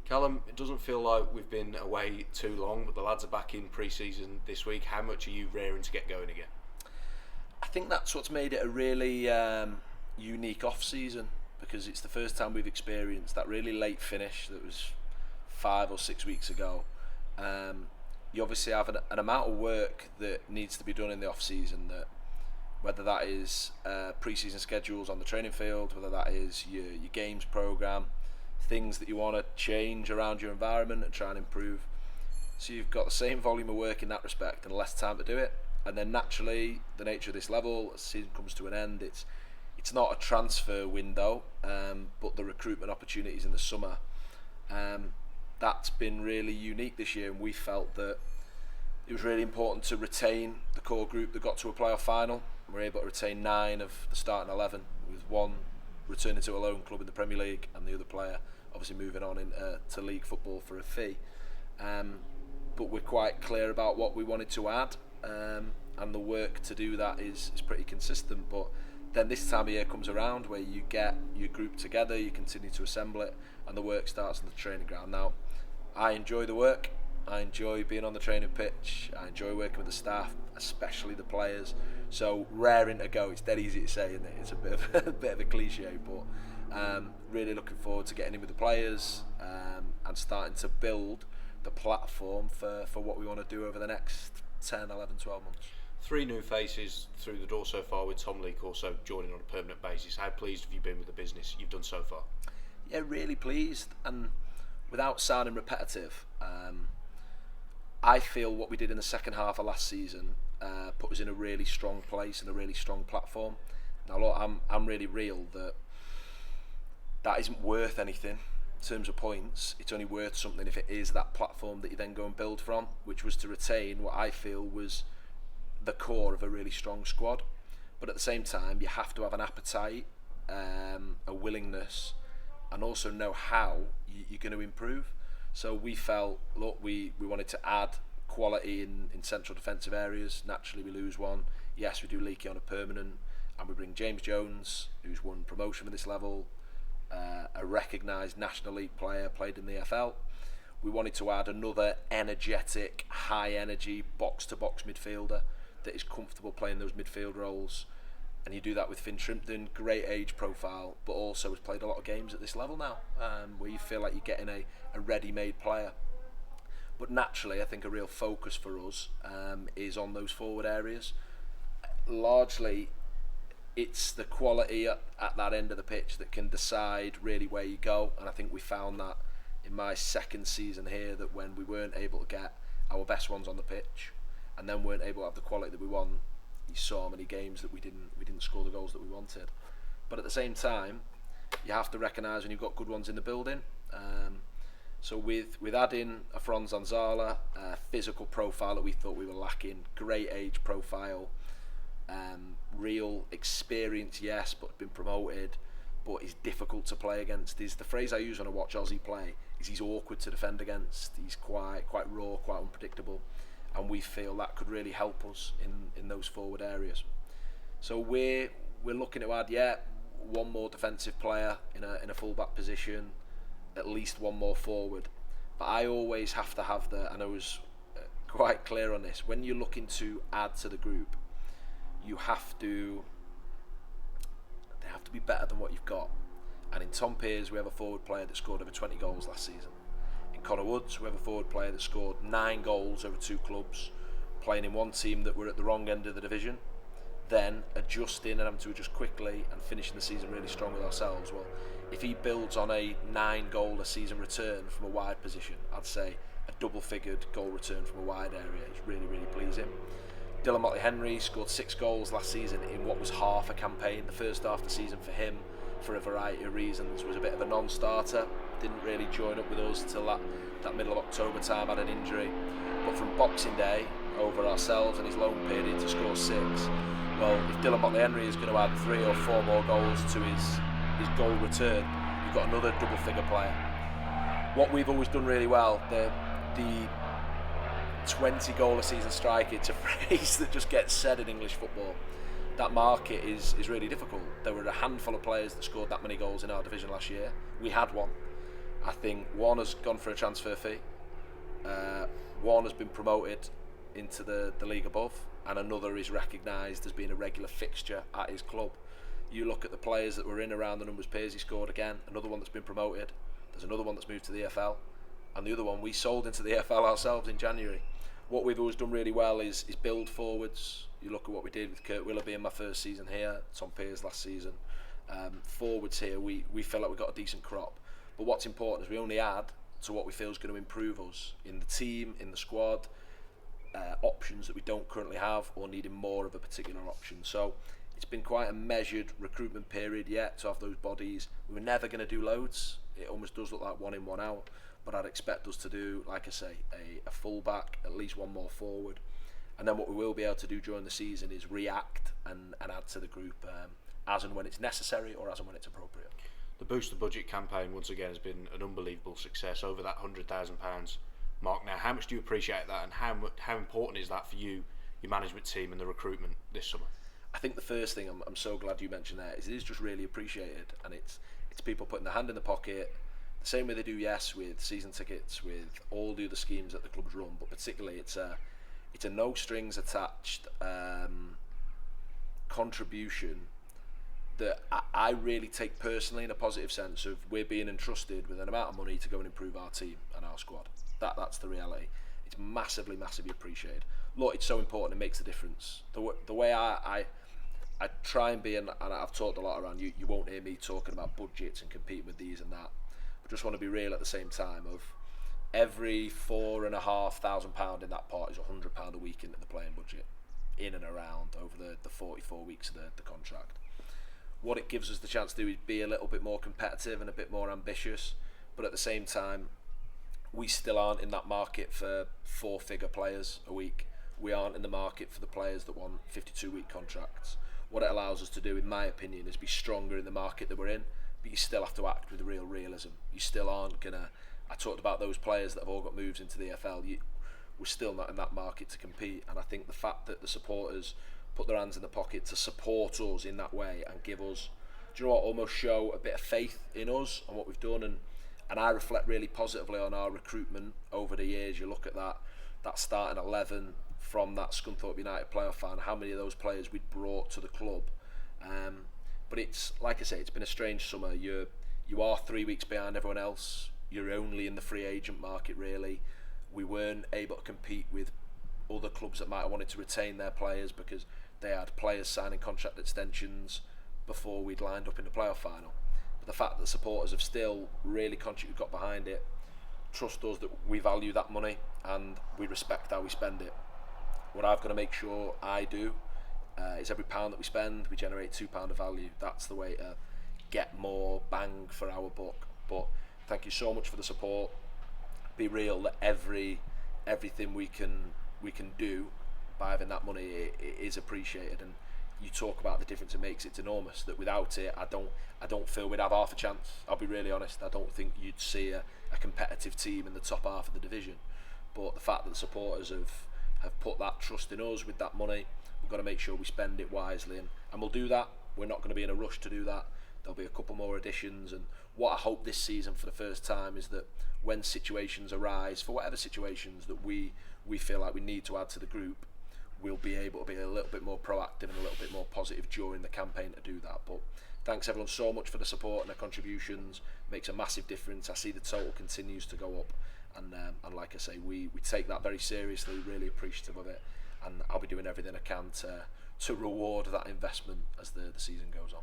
Callum, it doesn't feel like we've been away too long, but the lads are back in pre-season this week. How much are you raring to get going again? I think that's what's made it a really unique off-season, because it's the first time we've experienced that really late finish that was 5 or 6 weeks ago. You obviously have an amount of work that needs to be done in the off-season, that whether that is pre-season schedules on the training field, whether that is your games programme, things that you want to change around your environment and try and improve. So you've got the same volume of work in that respect and less time to do it. And then naturally, the nature of this level, as the season comes to an end, it's not a transfer window, but the recruitment opportunities in the summer. That's been really unique this year, and we felt that it was really important to retain the core group that got to a playoff final. We're able to retain 9 of the starting 11, with one returning to a loan club in the Premier League and the other player obviously moving on to league football for a fee. But we're quite clear about what we wanted to add, and the work to do that is pretty consistent. But then this time of year comes around where you get your group together, you continue to assemble it, and the work starts on the training ground. Now, I enjoy the work. I enjoy being on the training pitch. I enjoy working with the staff, especially the players. So raring to go. It's dead easy to say, isn't it? It's a bit of a cliche, but really looking forward to getting in with the players and starting to build the platform for what we want to do over the next 10, 11, 12 months. 3 new faces through the door so far, with Tom Leake also joining on a permanent basis. How pleased have you been with the business you've done so far? Yeah, really pleased. And without sounding repetitive, I feel what we did in the second half of last season put us in a really strong place and a really strong platform. Now, look, I'm really real that isn't worth anything in terms of points. It's only worth something if it is that platform that you then go and build from, which was to retain what I feel was the core of a really strong squad. But at the same time, you have to have an appetite, a willingness, and also know how you're going to improve. So we felt, look, we wanted to add quality in central defensive areas. Naturally, we lose one. Yes, we do Leakey on a permanent, and we bring James Jones, who's won promotion at this level, a recognised National League player, played in the EFL. We wanted to add another energetic, high-energy, box-to-box midfielder that is comfortable playing those midfield roles. And you do that with Finn Shrimpton, great age profile, but also has played a lot of games at this level now, where you feel like you're getting a ready-made player. But naturally, I think a real focus for us is on those forward areas. Largely, it's the quality at that end of the pitch that can decide really where you go. And I think we found that in my second season here, that when we weren't able to get our best ones on the pitch, and then weren't able to have the quality that we want, you saw many games that we didn't score the goals that we wanted. But at the same time, you have to recognise when you've got good ones in the building. So with adding a Franz Anzala, physical profile that we thought we were lacking, great age profile, real experience, yes, but been promoted, but he's difficult to play against. Is the phrase I use when I watch Ozzy play, is he's awkward to defend against. He's quite raw, quite unpredictable, and we feel that could really help us in those forward areas. So we're looking to add one more defensive player in a full-back position, at least one more forward. But I always have to have and I was quite clear on this, when you're looking to add to the group, they have to be better than what you've got. And in Tom Pears, we have a forward player that scored over 20 goals last season. In Connor Woods, we have a forward player that scored 9 goals over 2 clubs, playing in one team that were at the wrong end of the division, then adjusting and having to adjust quickly and finishing the season really strong with ourselves. Well, if he builds on a 9-goal a season return from a wide position, I'd say a double-figured goal return from a wide area is really, really pleasing. Dylan Motley-Henry scored 6 goals last season in what was half a campaign. The first half of the season for him, for a variety of reasons, was a bit of a non-starter. Didn't really join up with us till that middle of October time, had an injury. But from Boxing Day over ourselves and his loan period to score 6, well, if Dylan Motley-Henry is going to add 3 or 4 more goals to his goal return, you've got another double-figure player. What we've always done really well, the 20 goal a season strike, it's a phrase that just gets said in English football. That market is really difficult. There were a handful of players that scored that many goals in our division last year. We had one, I think one has gone for a transfer fee, one has been promoted into the league above, and another is recognised as being a regular fixture at his club. You look at the players that were in around the numbers Pearsie scored again, another one that's been promoted, there's another one that's moved to the EFL, and the other one we sold into the EFL ourselves in January. What we've always done really well is build forwards. You look at what we did with Kurt Willoughby in my first season here, Tom Pearce last season. Forwards here, we feel like we've got a decent crop. But what's important is we only add to what we feel is going to improve us in the team, in the squad, options that we don't currently have or needing more of a particular option. So it's been quite a measured recruitment period yet to have those bodies. We were never going to do loads. It almost does look like one in, one out. But I'd expect us to do, like I say, a full back, at least one more forward. And then what we will be able to do during the season is react and add to the group as and when it's necessary or as and when it's appropriate. The Boost the Budget campaign, once again, has been an unbelievable success, over that £100,000 mark now. How much do you appreciate that, and how important is that for you, your management team and the recruitment this summer? I think the first thing I'm so glad you mentioned there is it is just really appreciated, and it's people putting their hand in the pocket, the same way they do with season tickets, with all the other schemes that the clubs run, but particularly it's a no strings attached contribution that I really take personally in a positive sense of we're being entrusted with an amount of money to go and improve our team and our squad. That's the reality. It's massively appreciated. Look, it's so important, it makes a difference. The way I try and be, and I've talked a lot around, you won't hear me talking about budgets and competing with these and that, but just want to be real at the same time of every £4,500 in that pot is £100 a week into the playing budget, in and around over the 44 weeks of the contract. What it gives us the chance to do is be a little bit more competitive and a bit more ambitious, but at the same time we still aren't in that market for 4-figure players a week. We aren't in the market for the players that want 52-week contracts. What it allows us to do, in my opinion, is be stronger in the market that we're in, but you still have to act with real realism. You still aren't gonna, I talked about those players that have all got moves into the EFL, we're still not in that market to compete, and I think the fact that the supporters put their hands in the pocket to support us in that way and give us, do you know what, almost show a bit of faith in us and what we've done, and I reflect really positively on our recruitment over the years. You look at that starting 11 from that Scunthorpe United playoff final, how many of those players we'd brought to the club. But it's, like I say, it's been a strange summer. You are 3 weeks behind everyone else. You're only in the free agent market, really. We weren't able to compete with other clubs that might have wanted to retain their players because they had players signing contract extensions before we'd lined up in the playoff final. But the fact that supporters have still really got behind it, trust us that we value that money and we respect how we spend it. What I've got to make sure I do is every pound that we spend, we generate £2 of value. That's the way to get more bang for our buck. But thank you so much for the support. Be real that everything we can do by having that money it is appreciated, and you talk about the difference it makes. It's enormous. That without it, I don't feel we'd have half a chance. I'll be really honest. I don't think you'd see a competitive team in the top half of the division. But the fact that the supporters have put that trust in us with that money, we've got to make sure we spend it wisely, and we'll do that. We're not going to be in a rush to do that. There'll be a couple more additions, and what I hope this season for the first time is that when situations arise, for whatever situations that we feel like we need to add to the group, we'll be able to be a little bit more proactive and a little bit more positive during the campaign to do that. But thanks everyone so much for the support and the contributions. Makes a massive difference. I see the total continues to go up, and like I say, we take that very seriously, really appreciative of it, and I'll be doing everything I can to reward that investment as the season goes on.